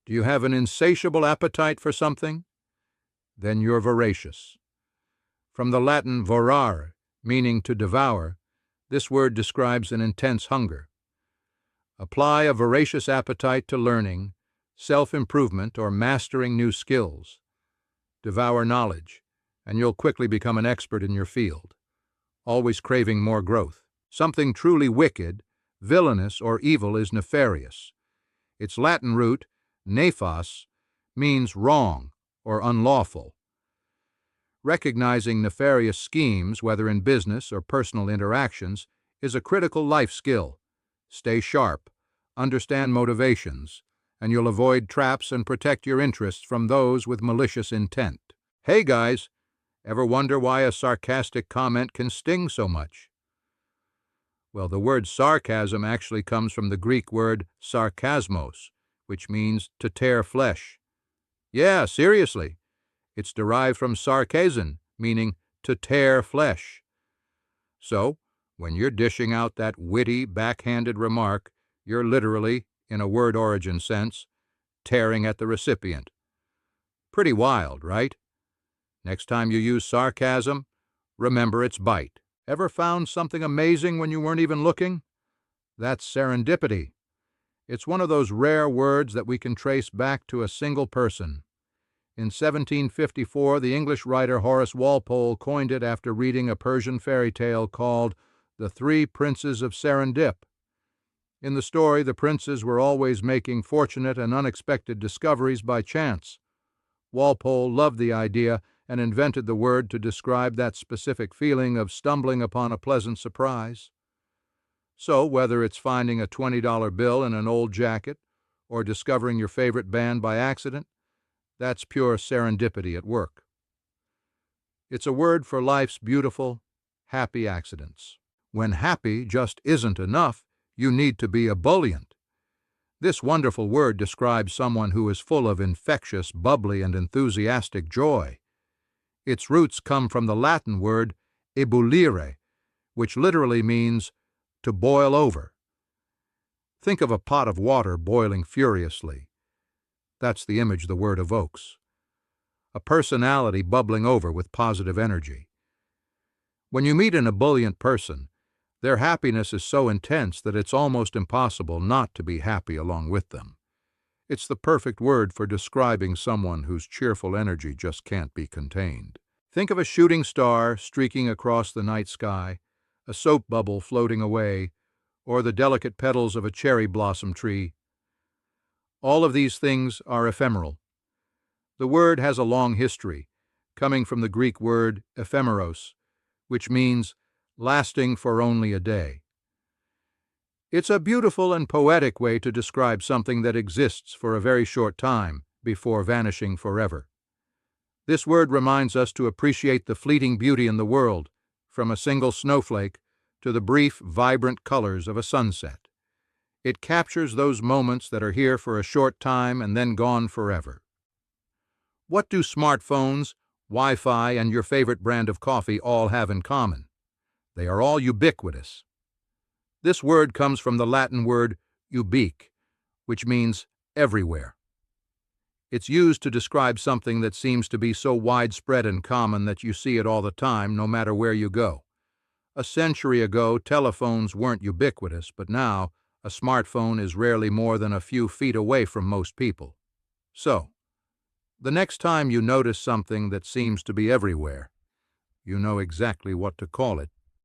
Do you have an insatiable appetite for something? Then you're voracious. From the Latin vorare, meaning to devour, this word describes an intense hunger. Apply a voracious appetite to learning, self-improvement, or mastering new skills. Devour knowledge, and you'll quickly become an expert in your field, always craving more growth. Something truly wicked, villainous, or evil is nefarious. Its Latin root, nefas, means wrong or unlawful. Recognizing nefarious schemes, whether in business or personal interactions, is a critical life skill. Stay sharp, understand motivations, and you'll avoid traps and protect your interests from those with malicious intent. Hey guys, ever wonder why a sarcastic comment can sting so much? Well, the word sarcasm actually comes from the Greek word sarkasmos, which means to tear flesh. Yeah, seriously. It's derived from sarkazin, meaning to tear flesh. So, when you're dishing out that witty, backhanded remark, you're literally, in a word origin sense, tearing at the recipient. Pretty wild, right? Next time you use sarcasm, remember its bite. Ever found something amazing when you weren't even looking? That's serendipity. It's one of those rare words that we can trace back to a single person. In 1754, the English writer Horace Walpole coined it after reading a Persian fairy tale called The Three Princes of Serendip. In the story, the princes were always making fortunate and unexpected discoveries by chance. Walpole loved the idea and invented the word to describe that specific feeling of stumbling upon a pleasant surprise. So, whether it's finding a $20 bill in an old jacket or discovering your favorite band by accident, that's pure serendipity at work. It's a word for life's beautiful, happy accidents. When happy just isn't enough, you need to be ebullient. This wonderful word describes someone who is full of infectious, bubbly, and enthusiastic joy. Its roots come from the Latin word ebullire, which literally means to boil over. Think of a pot of water boiling furiously. That's the image the word evokes. A personality bubbling over with positive energy. When you meet an ebullient person, their happiness is so intense that it's almost impossible not to be happy along with them. It's the perfect word for describing someone whose cheerful energy just can't be contained. Think of a shooting star streaking across the night sky, a soap bubble floating away, or the delicate petals of a cherry blossom tree. All of these things are ephemeral. The word has a long history, coming from the Greek word ephemeros, which means lasting for only a day. It's a beautiful and poetic way to describe something that exists for a very short time before vanishing forever. This word reminds us to appreciate the fleeting beauty in the world, from a single snowflake to the brief, vibrant colors of a sunset. It captures those moments that are here for a short time and then gone forever. What do smartphones, Wi-Fi, and your favorite brand of coffee all have in common? They are all ubiquitous. This word comes from the Latin word ubique, which means everywhere. It's used to describe something that seems to be so widespread and common that you see it all the time, no matter where you go. A century ago, telephones weren't ubiquitous, but now, a smartphone is rarely more than a few feet away from most people. So, the next time you notice something that seems to be everywhere, you know exactly what to call it.